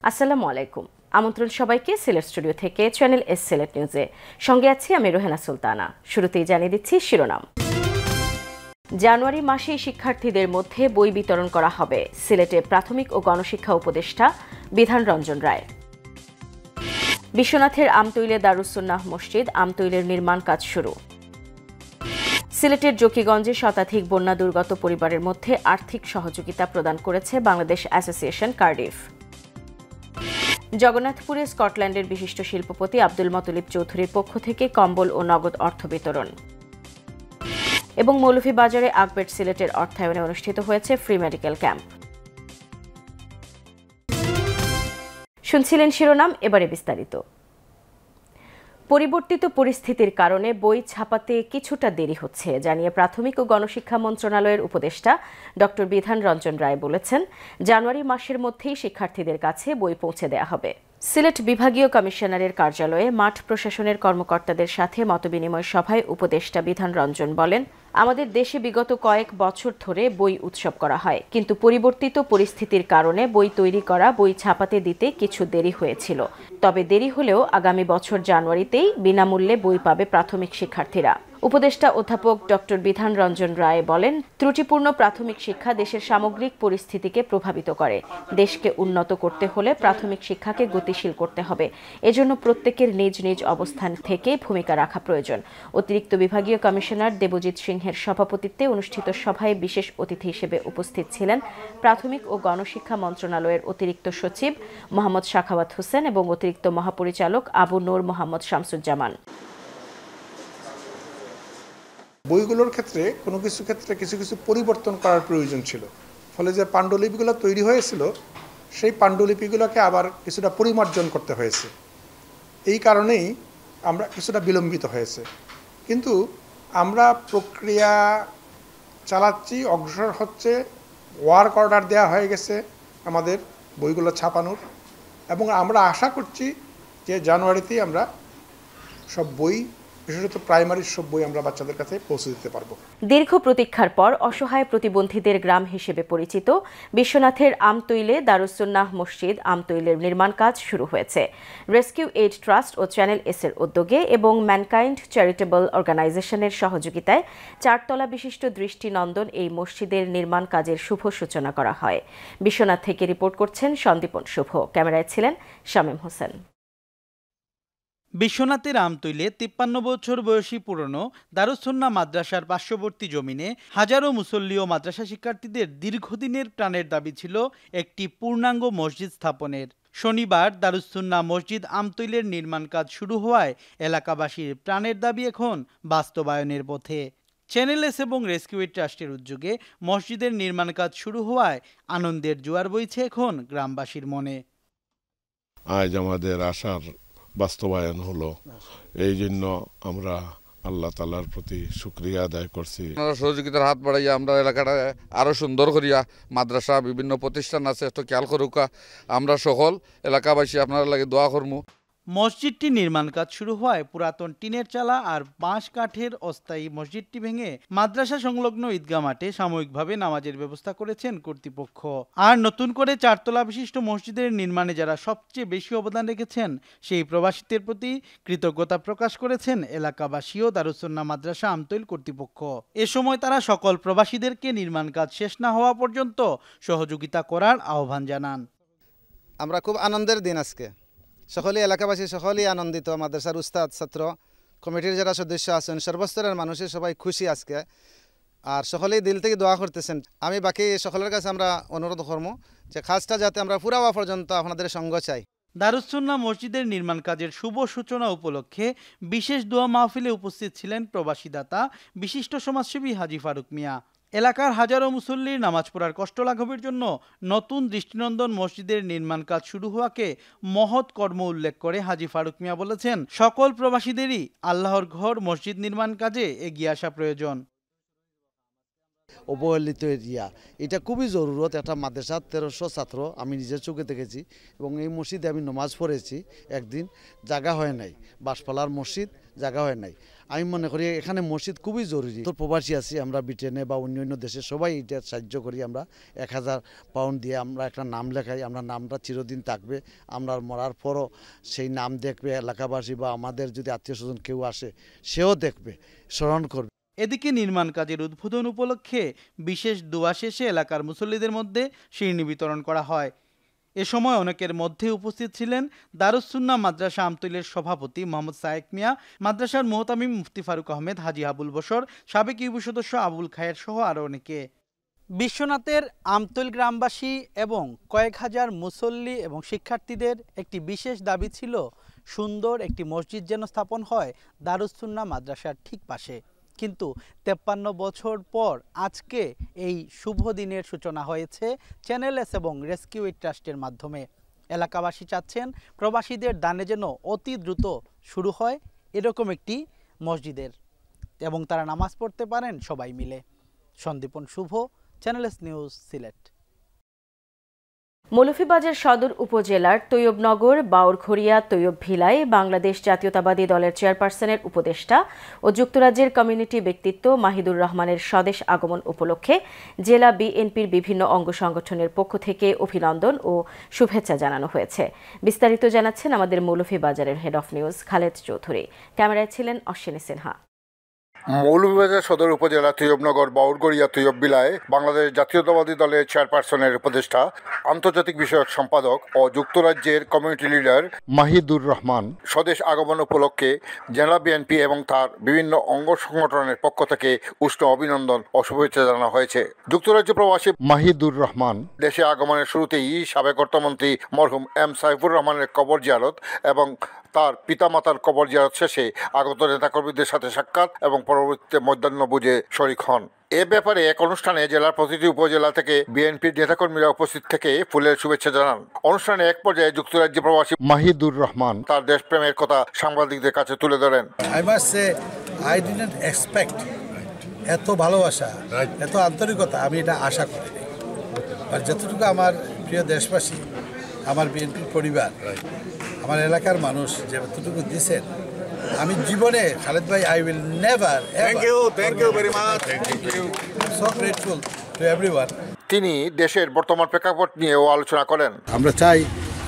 আসসালামু আলাইকুম। আমন্ত্রণ সবাইকে সিলেট স্টুডিও থেকে চ্যানেল এস সিলেট নিউজে। সঙ্গে আছি আমি রোহেনা সুলতানা। শুরুতেই জানিয়ে দিচ্ছি শিরোনাম। জানুয়ারি মাসেই শিক্ষার্থীদের মধ্যে বই বিতরণ করা হবে, সিলেটে প্রাথমিক ও গণশিক্ষা উপদেষ্টা বিধান রঞ্জন রায়। বিশ্বনাথের আমতৈলে দারুস-সুন্নাহ মসজিদ আমতৈলের নির্মাণ কাজ শুরু। সিলেটের জকিগঞ্জে শতাধিক বন্যা দুর্গত পরিবারের মধ্যে আর্থিক সহযোগিতা প্রদান করেছে বাংলাদেশ অ্যাসোসিয়েশন কার্ডিফ। জগন্নাথপুরে স্কটল্যান্ডের বিশিষ্ট শিল্পপতি আব্দুল মতলিব চৌধুরীর পক্ষ থেকে কম্বল ও নগদ অর্থ বিতরণ। এবং মৌলভীবাজারে আকবেট সিলেটের অর্থায়নে অনুষ্ঠিত হয়েছে ফ্রি মেডিকেল ক্যাম্প। শুনছিলেন শিরোনাম, এবারে বিস্তারিত। পরিবর্তিত পরিস্থিতির কারণে বই ছাপাতে কিছুটা দেরি হচ্ছে জানিয়ে প্রাথমিক ও গণশিক্ষা মন্ত্রণালয়ের উপদেষ্টা ড বিধান রঞ্জন রায় বলেছেন, জানুয়ারি মাসের মধ্যেই শিক্ষার্থীদের কাছে বই পৌঁছে দেওয়া হবে। সিলেট বিভাগীয় কমিশনারের কার্যালয়ে মাঠ প্রশাসনের কর্মকর্তাদের সাথে মতবিনিময় সভায় উপদেষ্টা বিধান রঞ্জন বলেন, আমাদের দেশে বিগত কয়েক বছর ধরে বই উৎসব করা হয়, কিন্তু পরিবর্তিত পরিস্থিতির কারণে বই তৈরি করা, বই ছাপাতে দিতে কিছু দেরি হয়েছিল। তবে দেরি হলেও আগামী বছর জানুয়ারিতেই বিনামূল্যে বই পাবে প্রাথমিক শিক্ষার্থীরা। উপদেষ্টা অধ্যাপক ড বিধান রঞ্জন রায় বলেন, ত্রুটিপূর্ণ প্রাথমিক শিক্ষা দেশের সামগ্রিক পরিস্থিতিকে প্রভাবিত করে। দেশকে উন্নত করতে হলে প্রাথমিক শিক্ষাকে গতিশীল করতে হবে। এজন্য প্রত্যেকের নিজ নিজ অবস্থান থেকে ভূমিকা রাখা প্রয়োজন। অতিরিক্ত বিভাগীয় কমিশনার দেবজিৎ সিংহের সভাপতিত্বে অনুষ্ঠিত সভায় বিশেষ অতিথি হিসেবে উপস্থিত ছিলেন প্রাথমিক ও গণশিক্ষা মন্ত্রণালয়ের অতিরিক্ত সচিব মোহাম্মদ সাখাওয়াত হোসেন এবং অতিরিক্ত মহাপরিচালক আবু নূর মোহাম্মদ শামসুজ্জামান। বইগুলোর ক্ষেত্রে কিছু কিছু পরিবর্তন করার প্রয়োজন ছিল, ফলে যে পাণ্ডুলিপিগুলো তৈরি হয়েছিল সেই পাণ্ডুলিপিগুলোকে আবার কিছুটা পরিমার্জন করতে হয়েছে। এই কারণেই আমরা কিছুটা বিলম্বিত হয়েছে, কিন্তু আমরা প্রক্রিয়া চালাচ্ছি, অগ্রসর হচ্ছে। ওয়ার্ক অর্ডার দেওয়া হয়ে গেছে আমাদের বইগুলো ছাপানোর, এবং আমরা আশা করছি যে জানুয়ারিতেই আমরা সব বই, বিশেষত প্রাইমারির সব বই আমরা বাচ্চাদের কাছে পৌঁছে দিতে পারবো। দীর্ঘ প্রতীক্ষার পর অসহায় প্রতিবন্ধীদের গ্রাম হিসেবে পরিচিত বিশ্বনাথের আমতৈলে দারুস-সুন্নাহ মসজিদ আমতৈলের নির্মাণ কাজ শুরু হয়েছে। রেস্কিউ এইড ট্রাস্ট ও চ্যানেল এস এর উদ্যোগে এবং ম্যানকাইন্ড চ্যারিটেবল অর্গানাইজেশনের সহযোগিতায় 4 তলা বিশিষ্ট দৃষ্টিনন্দন এই মসজিদের নির্মাণ কাজের শুভ সূচনা করা হয়। বিশ্বনাথ থেকে রিপোর্ট করছেন সন্দীপন শুভ, ক্যামেরায় ছিলেন শামীম হোসেন। বিশ্বনাথের আমতৈলে 53 বছর বয়সী পুরনো দারুস-সুন্নাহ মাদ্রাসার পার্শ্ববর্তী জমিনে হাজারো মুসল্লি ও মাদ্রাসা শিক্ষার্থীদের দীর্ঘদিনের প্রাণের দাবি ছিল একটি পূর্ণাঙ্গ মসজিদ স্থাপনের। শনিবার দারুস-সুন্নাহ মসজিদ আমতৈলের নির্মাণ কাজ শুরু হওয়ায় এলাকাবাসীর প্রাণের দাবি এখন বাস্তবায়নের পথে। চ্যানেল এস এবং রেস্কিউ এইড ট্রাস্টের উদ্যোগে মসজিদের নির্মাণ কাজ শুরু হওয়ায় আনন্দের জোয়ার বইছে এখন গ্রামবাসীর মনে। আজ আমাদের আশার বাস্তবায়ন হলো, এই জন্য আমরা আল্লাহ তাআলার প্রতি শুকরিয়া আদায় করছি। সহযোগিতার হাত বাড়াইয়া আমরা এলাকাটা আরো সুন্দর করিয়া, মাদ্রাসা বিভিন্ন প্রতিষ্ঠান আছে একটু খেয়াল করুকা, আমরা সকল এলাকাবাসী আপনারা লাগে দোয়া করমু। মসজিদটি নির্মাণ কাজ শুরু হওয়ায় পুরাতন টিনের চালা আর বাঁশ কাঠের অস্থায়ী মসজিদটি ভেঙে মাদ্রাসা সংলগ্ন ঈদগাহ মাঠে সাময়িকভাবে নামাজের ব্যবস্থা করেছেন কর্তৃপক্ষ। আর নতুন করে 4 তলা বিশিষ্ট মসজিদের নির্মাণে যারা সবচেয়ে বেশি অবদান রেখেছেন সেই প্রবাসীদের প্রতি কৃতজ্ঞতা প্রকাশ করেছেন এলাকাবাসী ও দারুস-সুন্নাহ মাদ্রাসা আমতৈল কর্তৃপক্ষ। এ সময় তারা সকল প্রবাসীদেরকে নির্মাণ কাজ শেষ না হওয়া পর্যন্ত সহযোগিতা করার আহ্বান জানান। আমরা খুব আনন্দের দিন আজকে, সকলেই এলাকাবাসী সকলেই আনন্দিত। মাদ্রাসার উস্তাদ, ছাত্র কমিটির যারা সদস্য আছেন, সর্বস্তরের মানুষের সবাই খুশি আজকে, আর সকলেই দিল থেকে দোয়া করতেছেন। আমি বাকি সকলের কাছে আমরা অনুরোধ করব যে কাজটা যাতে আমরা পুরা হওয়া পর্যন্ত আপনাদের সঙ্গ চাই। দারুস-সুন্নাহ মসজিদের নির্মাণ কাজের শুভ সূচনা উপলক্ষে বিশেষ দোয়া মাহফিলে উপস্থিত ছিলেন প্রবাসী দাতা বিশিষ্ট সমাজসেবী হাজি ফারুক মিয়া। এলাকার হাজারো মুসল্লির নামাজ পড়ার কষ্ট লাঘবের জন্য নতুন দৃষ্টিনন্দন মসজিদের নির্মাণ কাজ শুরু হওয়াকে মহৎ কর্ম উল্লেখ করে হাজি ফারুক মিয়া বলেছেন, সকল প্রবাসীদেরই আল্লাহর ঘর মসজিদ নির্মাণ কাজে এগিয়ে আসা প্রয়োজন। অবহেলিত এরিয়া, এটা খুবই জরুরত। একটা মাদ্রাসা 1300 ছাত্র আমি নিজের চোখে দেখেছি এবং এই মসজিদে আমি নমাজ পড়েছি একদিন, জায়গা হয় নাই, বাঁশপালার মসজিদ জায়গা হয় নাই। আমি মনে করি এখানে মসজিদ খুবই জরুরি। তো প্রবাসী আছি আমরা, ব্রিটেনে বা অন্য দেশে সবাই এটা সাহায্য করি। আমরা 1000 পাউন্ড দিয়ে আমরা একটা নাম লেখাই, আমরা নামটা চিরদিন থাকবে, আমরা মরার পরও সেই নাম দেখবে এলাকাবাসী বা আমাদের যদি আত্মীয় স্বজন কেউ আসে সেও দেখবে, স্মরণ করবে। এদিকে নির্মাণ কাজের উদ্বোধন উপলক্ষে বিশেষ দোয়া শেষে এলাকার মুসল্লিদের মধ্যে শিরনি বিতরণ করা হয়। এ সময় অনেকের মধ্যে উপস্থিত ছিলেন দারুস সুন্নাহ মাদ্রাসা আমতলীর সভাপতি মোহাম্মদ সায়েক মিয়া, মাদ্রাসার মুহতামিম মুফতি ফারুক আহমেদ, হাজী আবুল বশর, সাবেক ইউবি সদস্য আবুল খায়ের সহ আরও অনেকে। বিশ্বনাথের আমতল গ্রামবাসী এবং কয়েক হাজার মুসল্লি এবং শিক্ষার্থীদের একটি বিশেষ দাবি ছিল সুন্দর একটি মসজিদ যেন স্থাপন হয় দারুস সুন্নাহ মাদ্রাসার ঠিক পাশে। কিন্তু 53 বছর পর আজকে এই শুভ দিনের সূচনা হয়েছে চ্যানেল এস এবং রেস্কিউ এইড ট্রাস্টের মাধ্যমে। এলাকাবাসী চাচ্ছেন প্রবাসীদের দানে যেন অতি দ্রুত শুরু হয় এরকম একটি মসজিদের এবং তারা নামাজ পড়তে পারেন সবাই মিলে। Sandipan Shuvo, channel S news, Sylhet. Moulvibazar সদর উপজেলার তৈয়বনগর, বাউরঘড়িয়া, তৈয়ব ভিলায় বাংলাদেশ জাতীয়তাবাদী দলের চেয়ারপারসনের উপদেষ্টা ও যুক্তরাজ্যের কমিউনিটি ব্যক্তিত্ব মাহিদুর রহমানের স্বদেশ আগমন উপলক্ষে জেলা বিএনপির বিভিন্ন অঙ্গ সংগঠনের পক্ষ থেকে অভিনন্দন ও শুভেচ্ছা জানানো হয়েছে। বিস্তারিত জানাচ্ছেন আমাদের মৌলভীবাজারের head of news Khaled Chowdhury. ক্যামেরায় ছিলেন অশ্বিনী সিনহা। মৌলভীবাজার সদর উপজেলা তৈয়বনগর, বাউরঘড়িয়া, তৈয়ব বিলায় বাংলাদেশ জাতীয়তাবাদী দলের চেয়ারপারসনের উপদেষ্টা, আন্তর্জাতিক বিষয়ক সম্পাদক ও যুক্তরাজ্যের কমিউনিটি লিডার মাহিদুর রহমান স্বদেশ আগমন উপলক্ষে জেলা বিএনপি এবং তার বিভিন্ন অঙ্গ সংগঠনের পক্ষ থেকে উষ্ণ অভিনন্দন ও শুভেচ্ছা জানানো হয়েছে। যুক্তরাজ্য প্রবাসী মাহিদুর রহমান দেশে আগমনের শুরুতেই সাবেক অর্থমন্ত্রী মরহুম এম সাইফুর রহমানের কবর জিয়ারত এবং তার পিতামাতার কবর জিয়ারত শেষে আগত নেতাকর্মীদের সাথে সাক্ষাৎ এবং পরবর্তীতে মধ্যাহ্নভোজে শরিক হন। এ ব্যাপারে এক অনুষ্ঠানে জেলার প্রতিটি উপজেলা থেকে বিএনপির নেতাকর্মীরা উপস্থিত থেকে ফুলের শুভেচ্ছা জানান। অনুষ্ঠানে এক পর্যায়ে যুক্তরাজ্য প্রবাসী মাহিদুর রহমান তার দেশপ্রেমের কথা সাংবাদিকদের কাছে তুলে ধরেন। I didn't expect এত ভালোবাসা, এত আন্তরিকতা আমি এটা আশা করিনি। আর যতটুকু আমার প্রিয় দেশবাসী, আমার বিএনপির পরিবার, আমার এলাকার মানুষ যতটুকু দিয়েছেন, আমি জীবনে খালেদ ভাই I will never thank you very much so grateful to everyone. তিনি দেশের বর্তমান প্রেক্ষাপট নিয়েও আলোচনা করেন। আমরা চাই,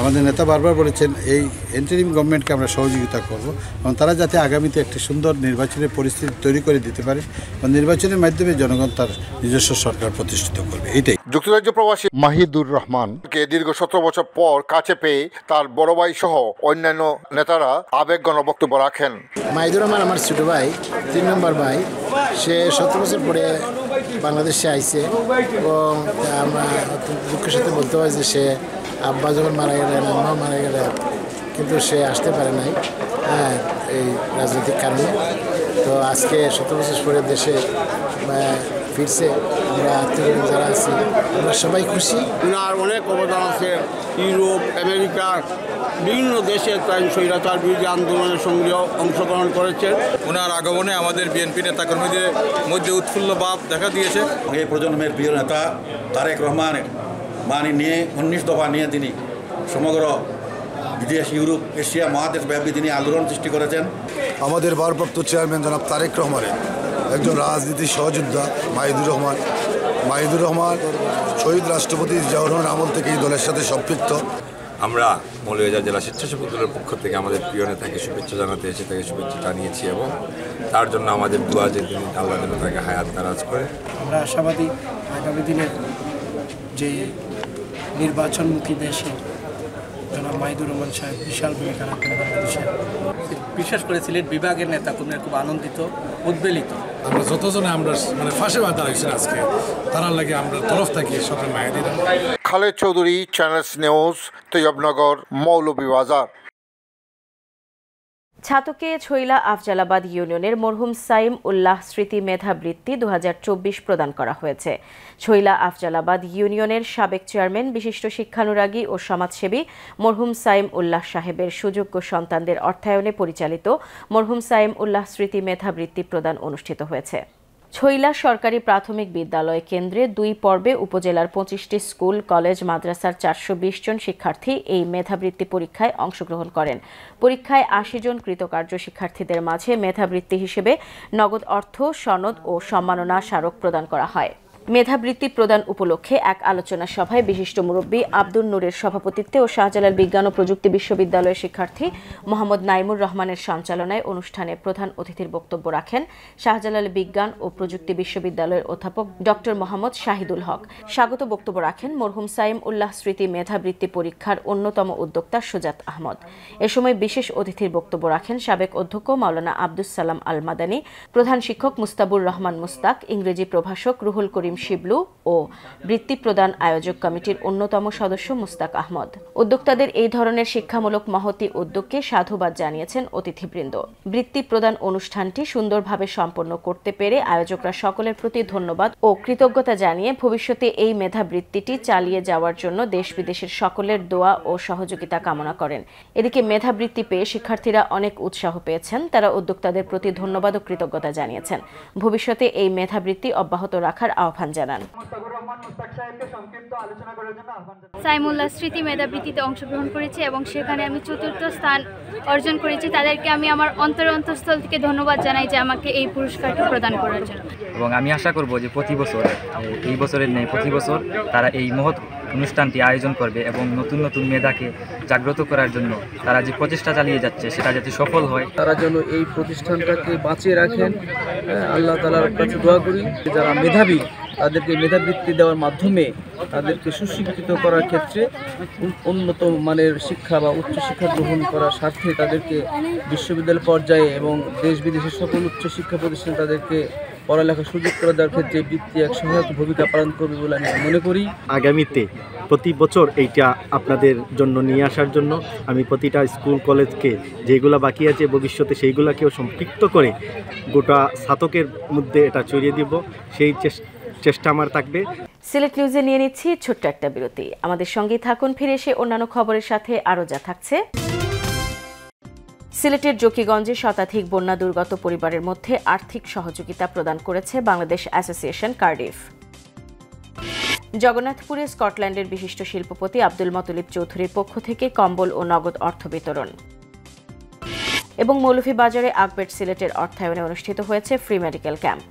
আমাদের নেতা বারবার বলেছেন এই ইন্টারিম গভর্নমেন্টকে আমরা সহযোগিতা করব এবং তারা যাতে আগামীতে একটি সুন্দর নির্বাচনের পরিস্থিতি তৈরি করে দিতে পারে এবং নির্বাচনের মাধ্যমে জনগণ তার নিজস্ব সরকার প্রতিষ্ঠিত করবে, এটাই। যুক্তরাজ্য প্রবাসী মাহিদুর রহমানকে দীর্ঘ 17 বছর পর কাছে পেয়ে তার বড় ভাই সহ অন্যান্য নেতারা আবেগঘন বক্তব্য রাখেন। মাহিদুর রহমান আমার ছোট ভাই, 3 নম্বর ভাই। সে 17 বছর পরে বাংলাদেশে আইছে এবং আমরা দুঃখের সাথে বলতে হয় যে সে আব্বা যখন মারা গেলেন, আম্মা মারা গেলেন, কিন্তু সে আসতে পারে নাই এই রাজনৈতিক কারণে। তো আজকে 17 বছর পরে দেশে ফিরছে। আমরা আত্মীয় যারা আছি আমরা সবাই খুশি। ওনার অনেক অবদান আছে, ইউরোপ, আমেরিকার বিভিন্ন দেশে তাই স্বৈরাচার বিরোধী আন্দোলনের সঙ্গেও অংশগ্রহণ করেছেন। ওনার আগমনে আমাদের বিএনপি নেতাকর্মীদের মধ্যে উৎফুল্ল ভাব দেখা দিয়েছে। এই প্রজন্মের প্রিয় নেতা তারেক রহমানের মানি নিয়ে 19 দফা নিয়ে তিনি সমগ্র বিদেশ, ইউরোপ, এশিয়া মহাদেশব্যাপী তিনি আন্দোলন সৃষ্টি করেছেন। আমাদের ভারপ্রাপ্ত চেয়ারম্যান জনাব তারেক রহমানের একজন রাজনীতির সহযোদ্ধা মাহিদুর রহমান শহীদ রাষ্ট্রপতি জিয়াউর রহমানের আমল থেকে এই দলের সাথে সম্পৃক্ত। আমরা মৌলভীবাজার জেলা স্বেচ্ছাসেবক দলের পক্ষ থেকে আমাদের প্রিয় নেতাকে শুভেচ্ছা জানাতে এসে তাকে শুভেচ্ছা জানিয়েছি এবং তার জন্য আমাদের দোয়া যে তিনি আল্লাহ যেন তাকে হায়াত দারাজ করে। আমরা আশাবাদী আগামী দিনের যে নির্বাচনমুখী দেশে জনাব মাহিদুর রহমান সাহেব বিশাল ভূমিকা রাখবেন বাংলাদেশে। বিশেষ করে সিলেট বিভাগের নেতাকর্মীরা খুব আনন্দিত, উদ্বেলিত। আমরা যতজনে আমরা ফাঁসে বাঁধা হয়েছে আজকে, তার লাগে আমরা তরফ থাকি সকল মায়েদের। Khaled Chowdhury, channel news, Taiyabnagar, Moulvibazar. ছাতকে ছইলা আফজালাবাদ ইউনিয়নের মরহুম সাইম উল্লাহ স্মৃতি মেধাবৃত্তি 2024 প্রদান করা হয়েছে। ছইলা আফজালাবাদ ইউনিয়নের সাবেক চেয়ারম্যান, বিশিষ্ট শিক্ষানুরাগী ও সমাজসেবী মরহুম সাইম উল্লাহ সাহেবের সুযোগ্য সন্তানদের অর্থায়নে পরিচালিত মরহুম সাইম উল্লাহ স্মৃতি মেধাবৃত্তি প্রদান অনুষ্ঠিত হয়েছে। ছইলা সরকারি প্রাথমিক বিদ্যালয় কেন্দ্রে 2 পর্বে উপজেলার 25টি স্কুল, কলেজ, মাদ্রাসার 420 জন শিক্ষার্থী এই মেধাবৃত্তি পরীক্ষায় অংশগ্রহণ করেন। পরীক্ষায় 80 জন কৃতকার্য শিক্ষার্থীদের মাঝে মেধাবৃত্তি হিসেবে নগদ অর্থ, সনদ ও সম্মাননা স্মারক প্রদান করা হয়। মেধাবৃত্তি প্রদান উপলক্ষে এক আলোচনা সভায় বিশিষ্ট মুরব্বী আব্দুল নূরের সভাপতিত্বে ও শাহজালাল বিজ্ঞান ও প্রযুক্তি বিশ্ববিদ্যালয়ের শিক্ষার্থী মোহাম্মদ নাইমুর রহমানের সঞ্চালনায় অনুষ্ঠানে প্রধান অতিথির বক্তব্য রাখেন শাহজালাল বিজ্ঞান ও প্রযুক্তি বিশ্ববিদ্যালয়ের অধ্যাপক ডক্টর মোহাম্মদ শাহিদুল হক। স্বাগত বক্তব্য রাখেন মরহুম সাইম উল্লাহ স্মৃতি মেধাবৃত্তি পরীক্ষার অন্যতম উদ্যোক্তা সুজাত আহমদ। এ সময় বিশেষ অতিথির বক্তব্য রাখেন সাবেক অধ্যক্ষ মাওলানা আব্দুস সালাম আল মাদানী, প্রধান শিক্ষক মুস্তাবুর রহমান মুস্তাক, ইংরেজি প্রভাষক রুহুল করিম শিবলু ও বৃত্তি প্রদান আয়োজক কমিটির অন্যতম সদস্য মুস্তাক আহমদ। উদ্যোক্তাদের এই ধরনের শিক্ষামূলক মহতি উদ্যোগকে সাধুবাদ জানিয়েছেন অতিথিবৃন্দ। বৃত্তি প্রদান অনুষ্ঠানটি সুন্দরভাবে সম্পন্ন করতে পেরে আয়োজকরা সকলের প্রতি ধন্যবাদ ও কৃতজ্ঞতা জানিয়ে ভবিষ্যতে এই মেধাবৃত্তিটি চালিয়ে যাওয়ার জন্য দেশ বিদেশের সকলের দোয়া ও সহযোগিতা কামনা করেন। এদিকে মেধাবৃত্তি পেয়ে শিক্ষার্থীরা অনেক উৎসাহ পেয়েছেন। তারা উদ্যোক্তাদের প্রতি ধন্যবাদ ও কৃতজ্ঞতা জানিয়েছেন। ভবিষ্যতে এই মেধাবৃত্তি অব্যাহত রাখার আহ্বান জানান। সাইমুল্লাহ স্মৃতি মেধাবৃত্তিতে অংশগ্রহণ করেছি এবং সেখানে আমি 4র্থ স্থান অর্জন করেছি। তাদেরকে আমি আমার অন্তঃস্থল থেকে ধন্যবাদ জানাই যে আমাকে এই পুরস্কারটি প্রদান করার জন্য। এবং আমি আশা করব যে প্রতি বছর, এই বছরের নেই, প্রতি বছর তারা এই মহৎ অনুষ্ঠানটি আয়োজন করবে এবং নতুন নতুন মেধাকে জাগ্রত করার জন্য তারা যে প্রচেষ্টা চালিয়ে যাচ্ছে সেটা যাতে সফল হয়। তারা যেন এই প্রতিষ্ঠানটাকে বাঁচিয়ে রাখেন, আল্লাহ তাআলার কাছে দোয়া করি। যারা মেধাবী তাদেরকে মেধাবৃত্তি দেওয়ার মাধ্যমে তাদেরকে সুশিক্ষিত করার ক্ষেত্রে উন্নত মানের শিক্ষা বা উচ্চশিক্ষা গ্রহণ করার স্বার্থে তাদেরকে বিশ্ববিদ্যালয় পর্যায়ে এবং দেশ বিদেশের সকল উচ্চশিক্ষা প্রতিষ্ঠান তাদেরকে পড়ালেখার সুযোগ করে দেওয়ার ক্ষেত্রে বৃত্তি এক সহায়ক ভূমিকা পালন করবে বলে আমি মনে করি। আগামীতে প্রতি বছর এইটা আপনাদের জন্য নিয়ে আসার জন্য আমি প্রতিটা স্কুল কলেজকে যেগুলো বাকি আছে ভবিষ্যতে সেইগুলোকেও সম্পৃক্ত করে গোটা ছাত্রকের মধ্যে এটা ছড়িয়ে দিব, সেই চেষ্টা আমার থাকবে। সিলেট নিউজে নিয়ে নিচ্ছি ছোট্ট একটা বিরতি। আমাদের সঙ্গেই থাকুন। ফিরে এসে অন্যান্য খবরের সাথে আরও যা থাকছে। সিলেটের জকিগঞ্জে শতাধিক বন্যা দুর্গত পরিবারের মধ্যে আর্থিক সহযোগিতা প্রদান করেছে বাংলাদেশ অ্যাসোসিয়েশন কার্ডিফ। জগন্নাথপুরে স্কটল্যান্ডের বিশিষ্ট শিল্পপতি আব্দুল মতলিব চৌধুরীর পক্ষ থেকে কম্বল ও নগদ অর্থ বিতরণ। এবং মৌলভীবাজারে আকবেট সিলেটের অর্থায়নে অনুষ্ঠিত হয়েছে ফ্রি মেডিকেল ক্যাম্প।